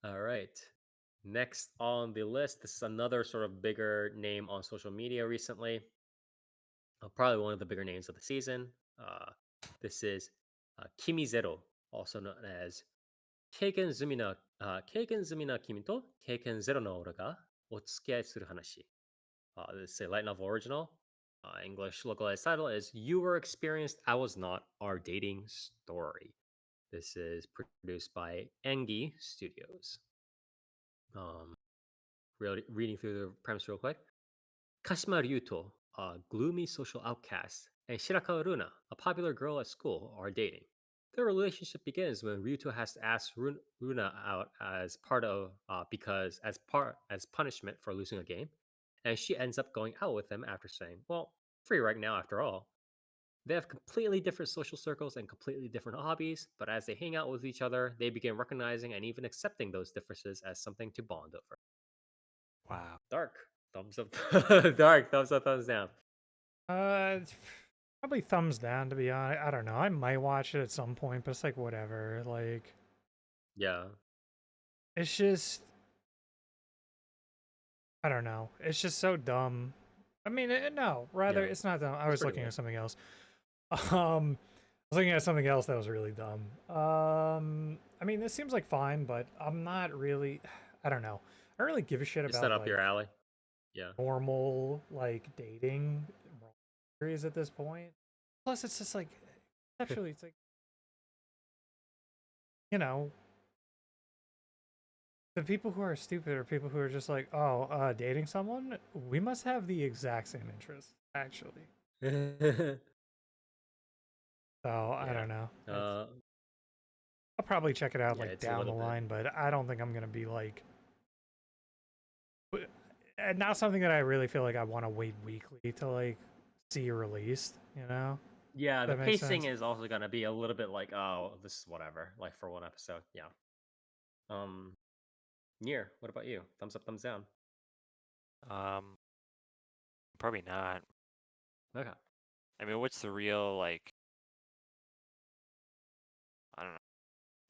All right. Next on the list, this is another sort of bigger name on social media recently. Probably one of the bigger names of the season. This is KimiZero, also known as Keikenzumi no Kimi to Keikenzero no Ora ga Otsukiai suru Hanashi. This is a light novel original. English localized title is You Were Experienced, I Was Not, Our Dating Story. This is produced by Engi Studios. Reading through the premise real quick. Kashima Ryuto, a gloomy social outcast, and Shirakawa Runa, a popular girl at school, are dating. Their relationship begins when Ryuto has to ask Runa out as as punishment for losing a game, and she ends up going out with him after saying, "Well, free right now after all." They have completely different social circles and completely different hobbies, but as they hang out with each other, they begin recognizing and even accepting those differences as something to bond over. Wow. Dark. Thumbs up. Dark. Thumbs up, thumbs down. It's probably thumbs down, to be honest. I don't know. I might watch it at some point, but it's like whatever. Like, Yeah. it's just, I don't know. It's just so dumb. I mean, no, rather, Yeah. it's not dumb. I It's was pretty looking lame. at something else. I was looking at something else that was really dumb. I mean, this seems like fine, but I'm not really. I don't know. I don't really give a shit It's set about up like your alley. Yeah. normal like dating series at this point. Plus, it's just like actually, it's like you know, the people who are stupid are people who are just like, oh, dating someone. We must have the exact same interests, actually. So I Yeah. don't know. Uh I'll probably check it out yeah, like it's a down the little bit. line, but I don't think I'm gonna be like and not something that I really feel like I want to wait weekly to like see released, you know? Yeah, the That makes pacing sense. is also gonna be a little bit like, oh, this is whatever, like for one episode. Yeah. Um Nier, what about you? Thumbs up, thumbs down. Um, Probably not. Okay. I mean, what's the real like? I don't know.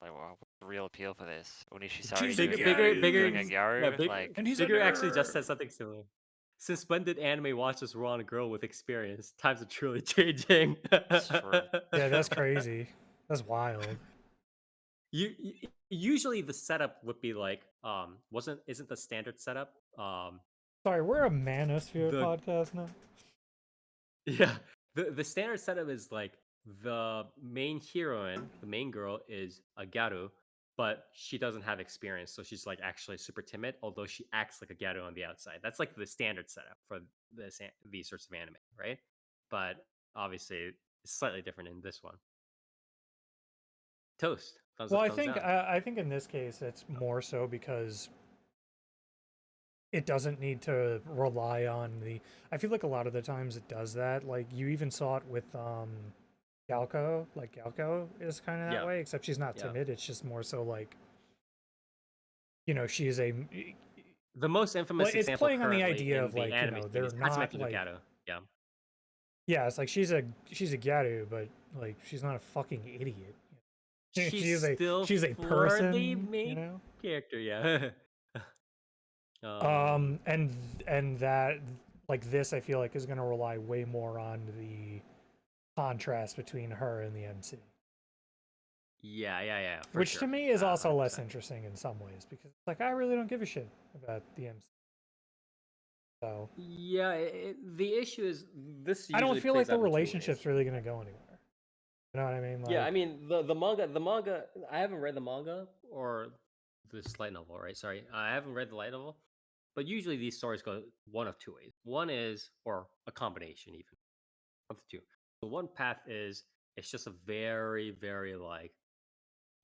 Like, what's the real appeal for this? Unishisari She's a doing a gyaru, Yeah, gyaru? Like, and he's a bigger actually just nerd. said something similar. Since when did anime watch this raw on a girl with experience? Times are truly changing. it's true. It's Yeah, that's true. crazy. That's wild. Usually the setup would be like wasn't isn't the standard setup Sorry, we're a manosphere the podcast now. yeah the standard setup is like the main heroine, the main girl is a gyaru, but she doesn't have experience, so she's like actually super timid, although she acts like a gyaru on the outside. That's like the standard setup for these sorts of anime, right? But obviously it's slightly different in this one. Toast, thumbs Well, up, I thumbs think down. I think in this case it's more so because it doesn't need to rely on the. I feel like a lot of the times it does that. Like you even saw it with Galco. Like Galco is kind of that Yeah, way, except she's not yeah. timid. It's just more so like she is a The most well, infamous it's example playing on the currently idea in of the like anime scene they're is Hatsume not no like Gato. Yeah. it's like she's a Garu, but like she's not a fucking idiot. She's still She's a for the person, main character, yeah. um and that like this I feel like is going to rely way more on the contrast between her and the MC, yeah, for which to sure. me is also less 100%. interesting in some ways because it's like I really don't give a shit about the MC. So Yeah, the issue is this I don't usually feel like plays the out in two ways. relationship's really going to go anywhere. You know what I mean? Yeah, I Like mean the manga I haven't read the manga or this light novel, right? Sorry. I haven't read the light novel. But usually these stories go one of two ways. One is or a combination even of the two. The one path is it's just a very, very like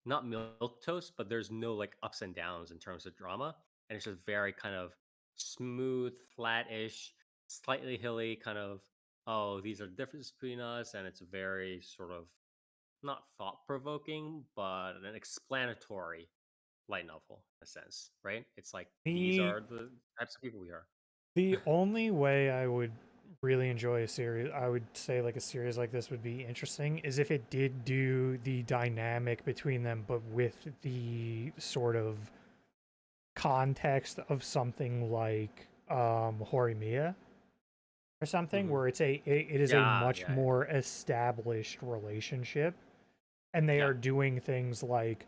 not milk toast, but there's no like ups and downs in terms of drama, and it's just very kind of smooth, flat-ish, slightly hilly, kind of oh these are the differences between us, and it's very sort of not thought-provoking, but an explanatory light novel in a sense, right? It's like these the are the types of people we are. the only way I would really enjoy a series, I would say like a series like this would be interesting, is if it did do the dynamic between them, but with the sort of context of something like Horimiya or something, Mhm. where it is a Yeah, much yeah, more established relationship, and they yeah. are doing things like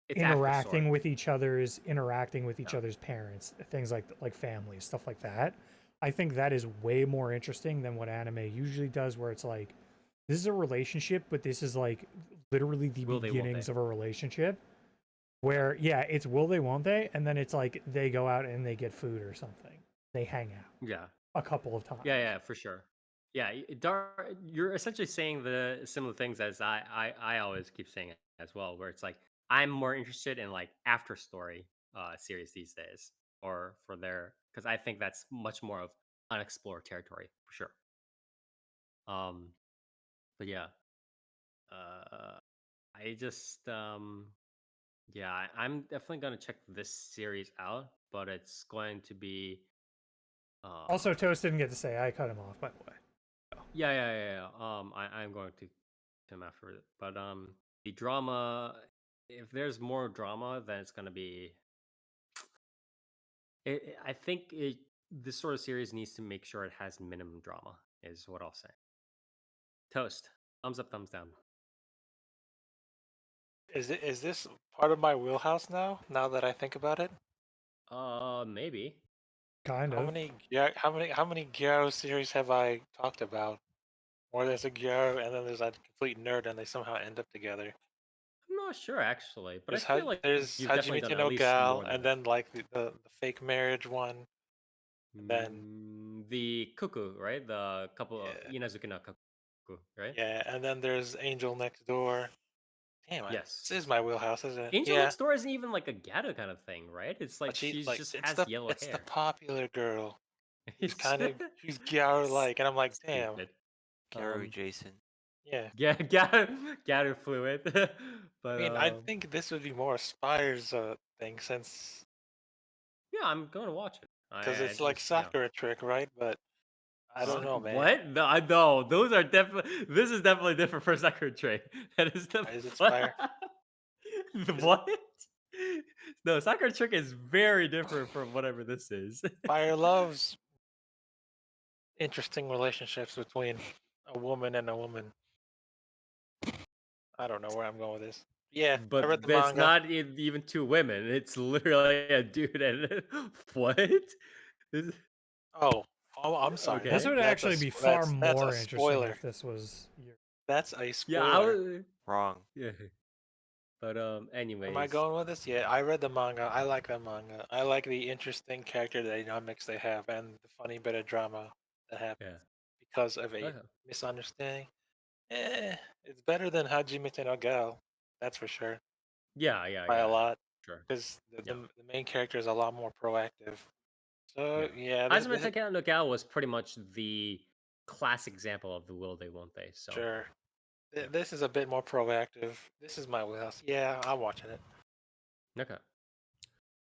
It's after story. interacting with each Yeah. other's parents, things like families, stuff like that. I think that is way more interesting than what anime usually does, where it's like, this is a relationship, but this is like literally the Will they, won't they? beginnings of a relationship. Yeah. Where yeah, it's will they, won't they, and then it's like they go out and they get food or something. They hang out Yeah. a couple of times. Yeah, for sure. Yeah, you're essentially saying the similar things as I always keep saying it as well, where it's like I'm more interested in like after story series these days, or for their because I think that's much more of unexplored territory for sure. Um, but yeah, uh, I just yeah, I'm definitely gonna check this series out, but it's going to be Also, Toast didn't get to say. I cut him off, by the way. yeah. I'm going to him after it. But the drama, if there's more drama, then it's gonna be. I think this sort of series needs to make sure it has minimum drama. Is what I'll say. Toast, thumbs up, thumbs down. Is this part of my wheelhouse now? Now that I think about it, Maybe. Kind of. how many Gyaro series have I talked about? Where there's a Gyaro and then there's a complete nerd and they somehow end up together. I'm not sure actually, but I There's feel like there's you've definitely done Hajimete at no least Gal more than and that. then like the fake marriage one, and then The cuckoo, right? The couple of yeah, Inazuki no cuckoo, right? yeah, and then there's Angel Next Door. Damn, Yes. this is my wheelhouse, isn't it? Angel Yeah, Next Door isn't even like a Gato kind of thing, right? It's but like she she's like just has yellow it's the hair. popular girl. It's She's Gyaro like, and I'm like, damn, stupid. Gary Jason. yeah. Yeah, Gato fluid. I But mean, I think this would be more Spire's thing since yeah, I'm going to watch it. because I it's like just yeah. Sakura trick, right? But I don't know, man. What? No, I know those are definitely. This is definitely different for Sakura Trade. That is the Why is it what? Spire? Is it What? No, Sakura Trick is very different from whatever this is. Spire loves interesting relationships between a woman and a woman. I don't know where I'm going with this. Yeah, I read But the that's manga. not even two women. It's literally a dude and what? Is- Oh, I'm sorry. This Okay. would actually be far That's a more interesting spoiler. if this was your. That's a Yeah, I spoiler. was. Wrong. Yeah. But Where am I anyways, going with this? Yeah, I read the manga. I like the manga. I like the interesting character dynamics they have and the funny bit of drama that happens yeah. because of a Okay. misunderstanding. Eh, it's better than Hajime no Gal, that's for sure, by a Yeah. lot, Sure. because Yeah. the main character is a lot more proactive. So Yeah. yeah, Azuma Tekken no Gal was pretty much the classic example of the will they won't they. So sure. yeah. This is a bit more proactive. This is my wheelhouse. Yeah, I'm watching it. Okay.